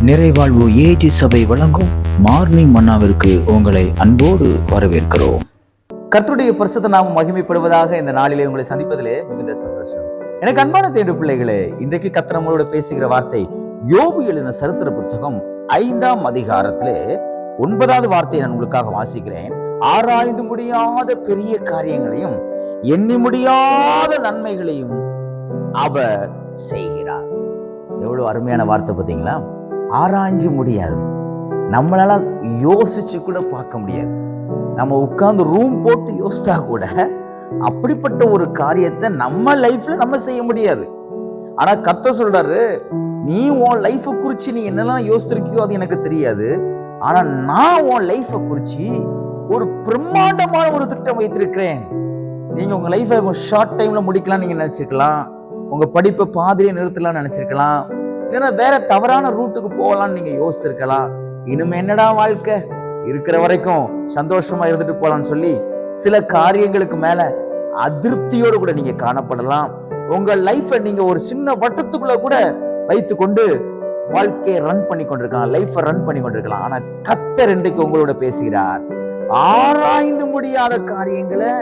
நிறைவாழ்வு AG சபை வழங்கும் morning மன்னாவிற்கு உங்களை அன்போடு வரவேற்கிறோம். கர்த்தருடைய பரிசுத்த நாமம் மகிமைப்படுவதாக. இந்த நாளிலே உங்களை சந்திப்பதிலே மிகுந்த சந்தோஷம். எனக்கு அன்பான தேவ பிள்ளைகளே, இன்றைக்கு கர்த்தர் நம்மளோட பேசுகிற வார்த்தை யோபு எழுதின சரித்திர புத்தகம் 5ஆம் அதிகாரத்திலே 9வது வார்த்தையை நான் உங்களுக்காக வாசிக்கிறேன். ஆராய்ந்து முடியாத பெரிய காரியங்களையும் எண்ணி முடியாத நன்மைகளையும் அவர் செய்கிறார். எவ்வளவு அருமையான வார்த்தை பார்த்தீங்களா? ஆராய்ஞ்சு முடியாது, நம்மளால யோசிச்சு கூட பார்க்க முடியாது. நம்ம உட்கார்ந்து ரூம் போட்டு யோசிச்சா கூட அப்படிப்பட்ட ஒரு காரியத்தை நம்ம லைஃப்ல நம்ம செய்ய முடியாது. ஆனா கர்த்தர் சொல்றாரு, நீ உன் லைஃப குறிச்சு நீ என்னெல்லாம் யோசிச்சிருக்கியோ அது எனக்கு தெரியாது, ஆனா நான் உன் லைஃப குறிச்சு ஒரு பிரம்மாண்டமான ஒரு திட்டம் வைத்திருக்கிறேன். நீங்க உங்க லைஃபை ஷார்ட் டைம்ல முடிக்கலாம் நீங்க நினைச்சிருக்கலாம், உங்க படிப்பை பாதிரியை நிறுத்தலாம் நினைச்சிருக்கலாம், இல்லைன்னா வேற தவறான ரூட்டுக்கு போகலாம்னு நீங்க யோசிச்சிருக்கலாம். இனிமே என்னடா வாழ்க்கை, இருக்கிற வரைக்கும் சந்தோஷமா இருந்துட்டு போலான்னு சொல்லி சில காரியங்களுக்கு மேல அதிருப்தியோடு கூட நீங்க காணப்படலாம். உங்க லைஃபை நீங்க ஒரு சின்ன வட்டத்துக்குள்ள கூட வைத்து கொண்டு வாழ்க்கையை ரன் பண்ணி கொண்டிருக்கலாம், லைஃபை ரன் பண்ணி கொண்டிருக்கலாம். ஆனா கர்த்தர் இன்றைக்கு உங்களோட பேசுகிறார். ஆராய்ந்து முடியாத காரியங்களை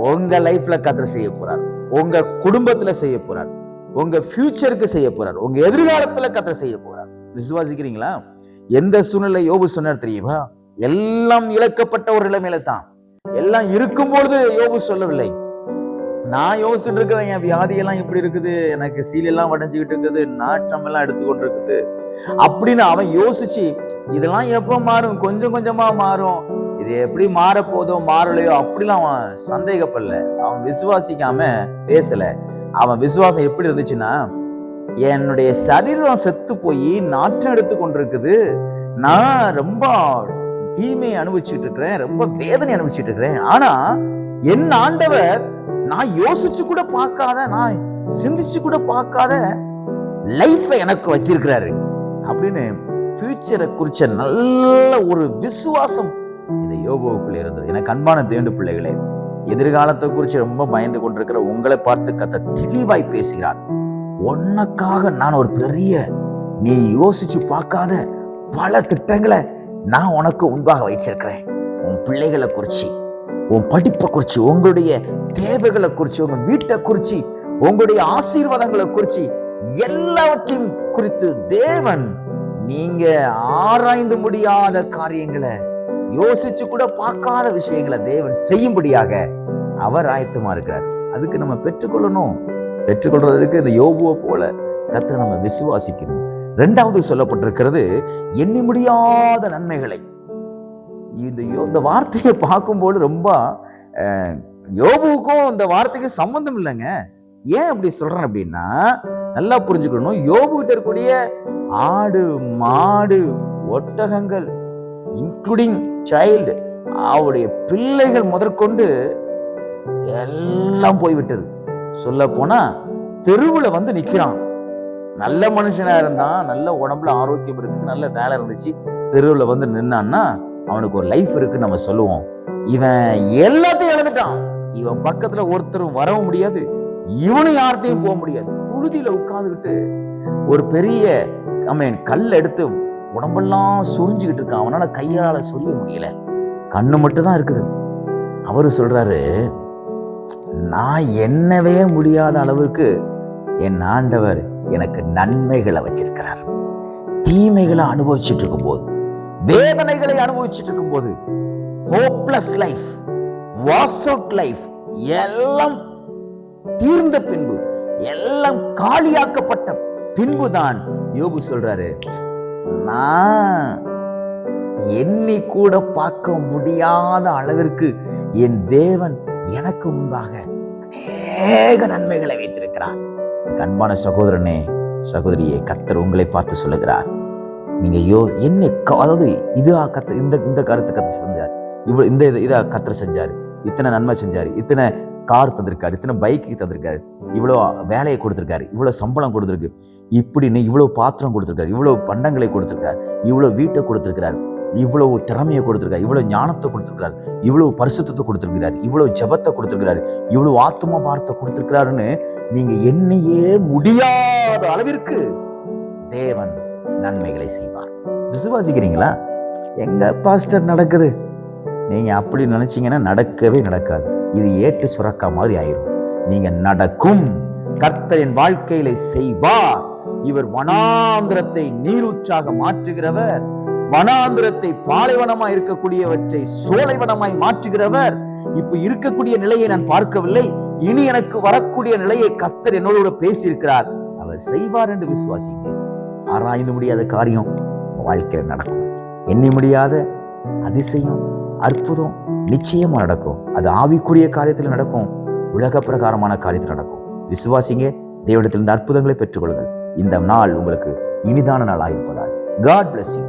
உங்க லைஃப்ல கர்த்தர் செய்ய போறார், உங்க குடும்பத்துல செய்ய போறார், உங்க ஃபியூச்சருக்கு செய்ய போறார், உங்க எதிர்காலத்துல கர்த்தர் செய்ய போறார். விசுவாசிக்கிறீங்களா? எந்த சூழ்நிலை யோபு சொன்னார் தெரியுமா? எல்லாம் இழக்கப்பட்ட ஒரு நிலைமையில தான். எல்லாம் இருக்கும் பொழுது யோபு சொல்லவில்லை, நான் யோசிச்சுட்டு இருக்கிறேன், என் வியாதியெல்லாம் இப்படி இருக்குது, எனக்கு சீலெல்லாம் வடைஞ்சுக்கிட்டு இருக்குது, நாற்றம் எல்லாம் எடுத்துக்கொண்டு இருக்குது அப்படின்னு அவன் யோசிச்சு, இதெல்லாம் எப்ப மாறும், கொஞ்சம் கொஞ்சமா மாறும், இது எப்படி மாறப்போதோ மாறலையோ அப்படிலாம் அவன் சந்தேகப்படல. அவன் விசுவாசிக்காம பேசல. அவன் விசுவாசம் எப்படி இருந்துச்சுன்னா, என்னுடைய சரீரம் செத்து போய் நாற்றம் எடுத்து கொண்டிருக்குது, நான் ரொம்ப தீமையை அனுபவிச்சுட்டு இருக்கிறேன், ரொம்ப வேதனை அனுபவிச்சுட்டு இருக்கிறேன், ஆனா என் ஆண்டவர் நான் யோசிச்சு கூட பார்க்காத, நான் சிந்திச்சு கூட பார்க்காத லைஃபை எனக்கு வச்சிருக்கிறாரு அப்படின்னு ஃபியூச்சரை குறிச்ச நல்ல ஒரு விசுவாசம் இந்த யோபுவுக்குள்ள இருந்தது. எனக்கு அன்பான தேவனுடைய பிள்ளைகளே, எதிர்காலத்தை குறித்து ரொம்ப பயந்து கொண்டிருக்கிற உங்களை பார்த்து கர்த்தர் தெளிவாய் பேசுகிறார். உனக்காக நான் ஒரு பெரிய, நீ யோசிச்சு பார்க்காத பல திட்டங்களை நான் உனக்கு முன்பாக வச்சிருக்கிறேன். உன் பிள்ளைகளை குறிச்சு, உன் படிப்பை குறிச்சு, உங்களுடைய தேவைகளை குறிச்சு, உங்க வீட்டை குறிச்சு, உங்களுடைய ஆசீர்வாதங்களை குறிச்சு, எல்லாவற்றையும் குறித்து தேவன் நீங்க ஆராய்ந்து முடியாத காரியங்களை, யோசிச்சு கூட பார்க்காத விஷயங்களை தேவன் செய்யும்படியாக அவர் ஆயத்தமா இருக்கிறார். அதுக்கு நம்ம பெற்றுக்கொள்ளணும். பெற்றுக்கொள்றதுக்கு இந்த யோபுவை போல கர்த்தரை நம்ம விசுவாசிக்கணும். 2வது சொல்லப்பட்டிருக்கிறது எண்ணி முடியாத நன்மைகளை. இந்த வார்த்தையை பார்க்கும்போது ரொம்ப யோபுவுக்கும் இந்த வார்த்தைக்கு சம்பந்தம் இல்லைங்க. ஏன் அப்படி சொல்றேன் அப்படின்னா, நல்லா புரிஞ்சுக்கணும். யோபு கிட்ட இருக்கக்கூடிய ஆடு, மாடு, ஒட்டகங்கள், இன்க்ளூடிங் சைல்டு, அவருடைய பிள்ளைகள் முதற்கொண்டு எல்லாம் போய்விட்டது. சொல்ல போனா தெருவுல வந்து நிக்கிறான். நல்ல மனுஷனா இருந்தான், நல்ல உடம்புல ஆரோக்கியம் இருக்குது, நல்ல வேலை இருந்துச்சு, தெருவுல வந்து நின்னான்னா அவனுக்கு ஒரு லைஃப் இருக்குன்னு நம்ம சொல்லுவோம். இவன் எல்லாத்தையும் இழந்துட்டான். இவன் பக்கத்துல ஒருத்தரும் வரவும் முடியாது, இவனும் யார்கிட்டையும் போக முடியாது. புழுதியில உட்கார்ந்துக்கிட்டு ஒரு பெரிய கல்ல எடுத்து உடம்பெல்லாம் சொரிஞ்சுக்கிட்டு இருக்கான். அவனால கையால சொரிய முடியல, கண்ணு மட்டும் தான் இருக்குது. அவரு சொல்றாரு, நான் எண்ணவே முடியாத அளவுக்கு என் ஆண்டவர் எனக்கு நன்மைகளை வச்சிருக்கிறார். தீமைகளை அனுபவிச்சுட்டு இருக்கும் போது, வேதனைகளை அனுபவிச்சுட்டு இருக்கும் போது, hopeless life, wash out life எல்லாம் தீர்ந்த பின்பு, எல்லாம் காலியாக்கப்பட்ட பின்புதான் யோபு சொல்றாரு, நான் எண்ணி கூட பார்க்க முடியாத அளவிற்கு என் தேவன் எனக்கு முன்பாக அநேக நன்மைகளை வைத்திருக்கிறார். அன்பான சகோதரனே, சகோதரியே, கர்த்தர் உங்களை பார்த்து சொல்லுகிறார், நீங்க என்ன, அதாவது இது இந்த கருத்து கர்த்தர் செஞ்சார், இதை கர்த்தர் செஞ்சாரு, இத்தனை நன்மை செஞ்சாரு, இத்தனை கார் தந்திருக்காரு, இத்தனை பைக்கு தந்திருக்காரு, இவ்வளோ வேலையை கொடுத்திருக்காரு, இவ்வளோ சம்பளம் கொடுத்திருக்கு, இப்படின்னு இவ்வளோ பாத்திரம் கொடுத்திருக்காரு, இவ்வளோ பண்டங்களை கொடுத்திருக்காரு, இவ்வளோ வீட்டை கொடுத்திருக்கிறார், இவ்வளவு திறமையை கொடுத்திருக்காரு, இவ்வளவு ஞானத்தை கொடுத்திருக்கிறார், இவ்வளவு பரிசுத்தத்தை கொடுத்திருக்கிறார், இவ்வளவு ஜபத்தை கொடுத்திருக்கிறார், இவ்வளவு ஆத்மா பாரத்தை கொடுத்திருக்கிறாருன்னு நீங்க எண்ணியே முடியாத அளவிற்கு தேவன் நன்மைகளை செய்வார். விசுவாசிக்கிறீங்களா? எங்க பாஸ்டர் நடக்குது, நீங்க அப்படி நினைச்சீங்கன்னா நடக்கவே நடக்காது. இது ஏட்டு சுரக்கா மாதிரி ஆயிரும். நீங்க நடக்கும். கர்த்தர் என் வாழ்க்கையில செய்வார். இவர் வனாந்திரத்தை நீரூற்றாக மாற்றுகிறவர், வனாந்திரத்தை பாலைவனமாய் இருக்கக்கூடியவற்றை சோலைவனமாய் மாற்றுகிறவர். இப்ப இருக்கக்கூடிய நிலையை நான் பார்க்கவில்லை, இனி எனக்கு வரக்கூடிய நிலையை கர்த்தர் என்னோட பேசியிருக்கிறார். அவர் செய்வார் என்று விசுவாசிங்க. ஆராய்ந்து முடியாத காரியம் வாழ்க்கையில நடக்கும். எண்ணி முடியாத அதிசயம், அற்புதம் நிச்சயமா நடக்கும். அது ஆவிக்குரிய காரியத்தில் நடக்கும், உலக பிரகாரமான காரியத்தில் நடக்கும். விசுவாசிங்க. தேவனிடத்தில் இந்த அற்புதங்களை பெற்றுக்கொள்ளுங்கள். இந்த நாள் உங்களுக்கு இனிதான நாளாக இருப்பதாக. God bless you.